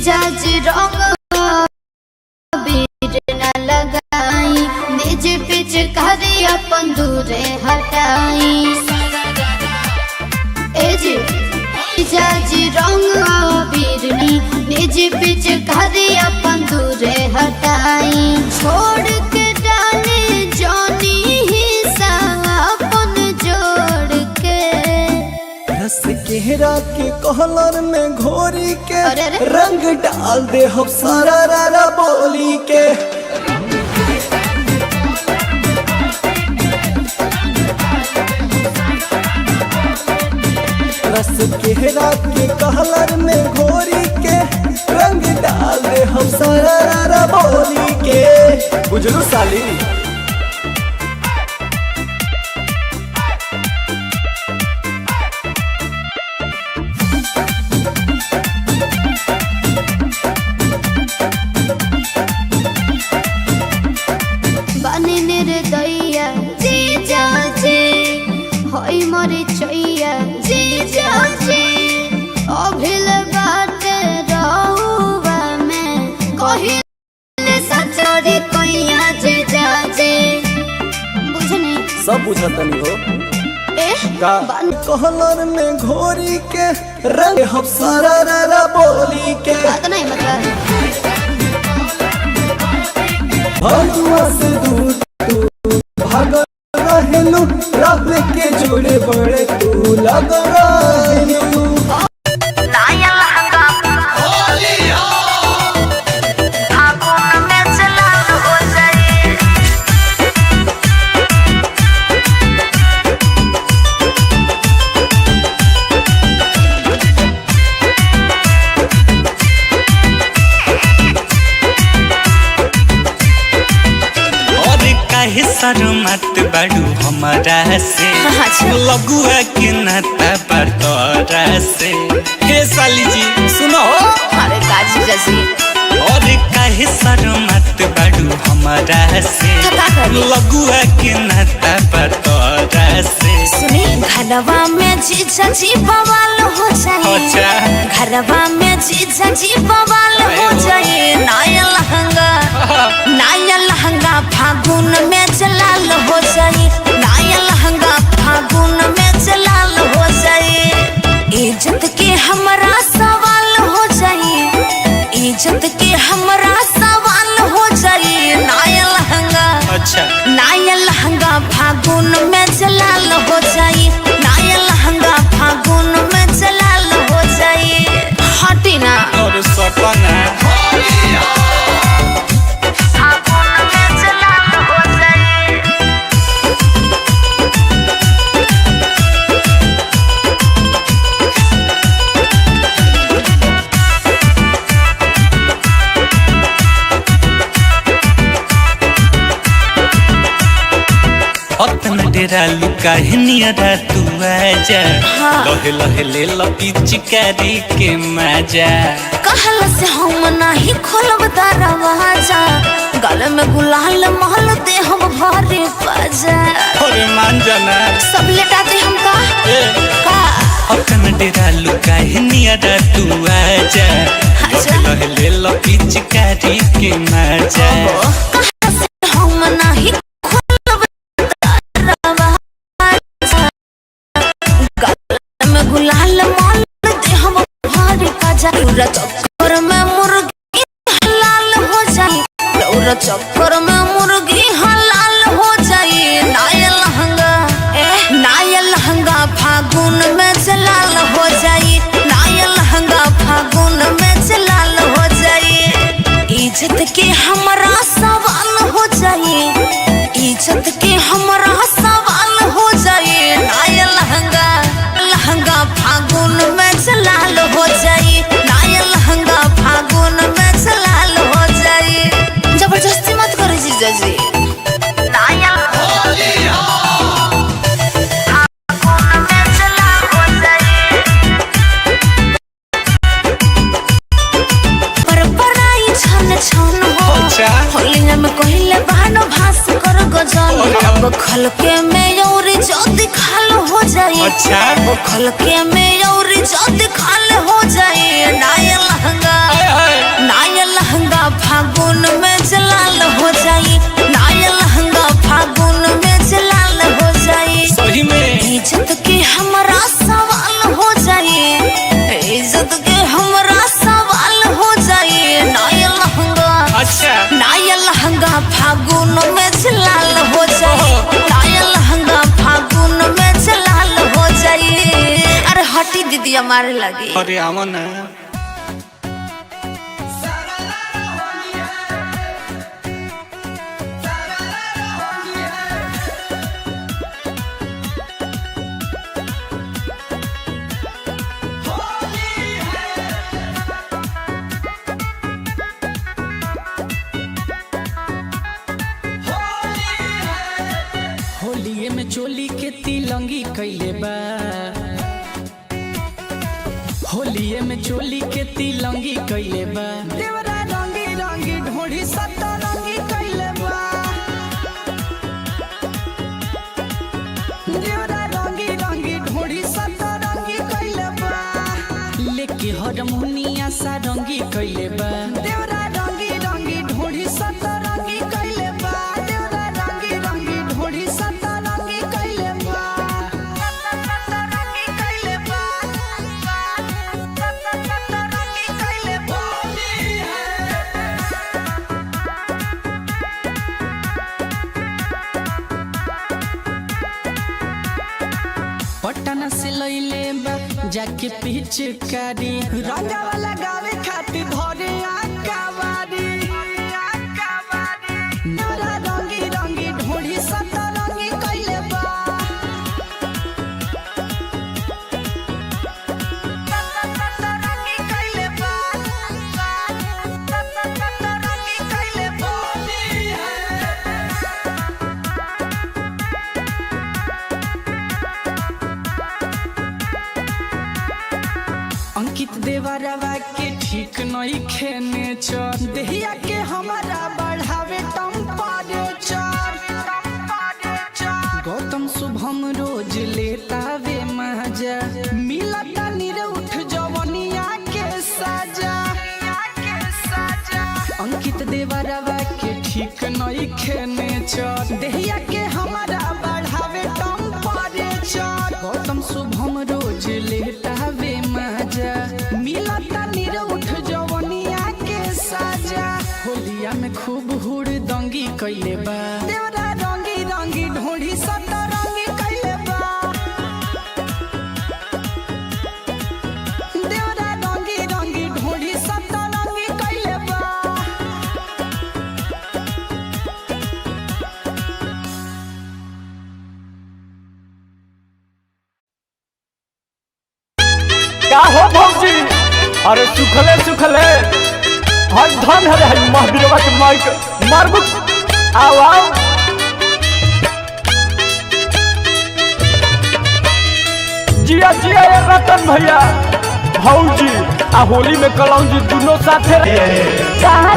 मिजाज रंग बीर न लगाई निज पिच करी अपन दूरे हटाई मिजाज रंग बीर निज पिच करी अपन दूरे हटाई छोड़ के डाले जानी हिस्सा अपन जोड़ के रस केहरा के कहलर में घोरी के रंग डाल दे हम सारा रारा बोली के रस केहरा के कहलर में घोरी के रंग डाल दे हम सारा रारा बोली के बुझलू साली मरे चैया जी जाजी अभिल बाटे रहुआ में कहिले सचरी कोइया जी जाजी बुझनी सब बुझतनी हो का कहलर में घोरी के रंग हम सारा रारा बोली के बात नहीं मतलब भगवा से दूर तू भाग रहेलू रब के जोड़े बड़े तू लग रहेलू नया लहंगा होली हो फागुन में चला हो जाए काहे शर्मत बाड़ू हमारा से लगुआ के नाता बतौरा से हे साली जी सुनो अरे काजी जैसी और काहे शर्मत बाड़ू हमारा से लगुआ के नाता बतौरा से सुनी घरवा में जीजा जी बवाल हो जाए घरवा में जीजा जी बवाल हो जाए नया लहंगा फागुन में जलाल हो जाए नया लहंगा फागुन में जलाल हो जाए इज्जत के हमरा सवाल हो जाए इज्जत के हमरा सवाल हो जाए नया लहंगा फागुन में जलाल हो जाए नया लहंगा फागुन में जलाल हो जाए हटी ना और सपना अतना डेरा लुका नियरा तू आजा लहे लहे ले लपी चिकारी के मजा कहला से हम नहीं खोलब दरवाजा गले में गुलाल महल दे हम भरे बाजा अरे मान जाना सब लेटा दे हम का अतना डेरा लुका नियरा तू आजा लहे लहे ले लपी चिकारी के मजा कहला से हम नहीं गुलाल माल दे हम भारी काजा पूरा चक्कर में मुर्गी हलाल हो जाए पूरा चक्कर में मुर्गी हलाल हो जाए नया लहंगा फागुन में जलाल हो जाए नया लहंगा फागुन में जलाल हो जाए इज्जत के हमरा सवाल हो जाए इज्जत के हमरा सवाल हो जाए नया लहंगा फागुन में जलाल हो जाए नया लहंगा फागुन में जलाल हो जाए जबरदस्ती मत करो जीजा जी नया होली हो फागुन में जलाल हो जाए पर पराई छन छन हो होली में कहिले बहानो भास कर गजल अब खलके में औरी जल्दी खाल हो जाए अब खलके में औरी जल्दी खाल हो जाए नया लहंगा फागुन में जलाल हो जाई, नया लहंगा फागुन में जलाल हो जाई। सही में इज्जत के हमरा सवाल हो जाई, इज्जत के हमरा सवाल हो जाई। नया लहंगा, अच्छा नया लहंगा फागुन में जलाल हो जाई, नया लहंगा फागुन में जलाल हो जाई। अरे हटी दीदी हमारे लगी। अरे आवा ना। होलिये में चोली के तिलंगी कैले बा, होलिये में चोली के तिलंगी कैले बा। देवरा रंगी रंगी ढोढ़ी सतरंगी कैले बा, देवरा रंगी रंगी ढोढ़ी सतरंगी कैले बा। लेके हरमुनिया सारंगी कैले बा। देवरा रंगी रंगी ढोढ़ी सतरंगी कैले बा, देवरा रंगी रंगी ढोढ़ी सतरंगी कैले बा, सतरंगी कैले बा, सतरंगी कैले बा। पटना से लैले बा जाके पिचकारी, रंगा वाला गावे खातिर धरे आकावारी। नरा रंगी रंगी ढोढ़ी सतरंगी कैले बा, सतरंगी कैले बा, सतरंगी कैले बा। अंकित देवरवा के ठीक नहीं खेने चर, देहिया के हमारा बढ़ावे टेम्परेचर। गौतम शुभम रोज लेता वे मजा, मिलता निरउठ जवनिया के सजा। अंकित देवरवा के ठीक नहीं खेने चर, देहिया के हमारा बढ़ावे टेम्परेचर। गौतम शुभम रोज लेता वे मजा, मिलता निरउठ जवनिया के सजा। होलिया में खूब हुड़ दंगी कैले बा, देवरा रंगी रंगी ढोढ़ी सतरंगी कैले बा, देवरा रंगी रंगी ढोढ़ी सतरंगी कैले बा। क्या हो भौजी? अरे सुखले सुखले हर धन हरे महावीरवा के माइक मारबू। आओ आओ जिया जिया ये रतन भैया भौजी आ होली में कलौजी दोनों साथे कहाँ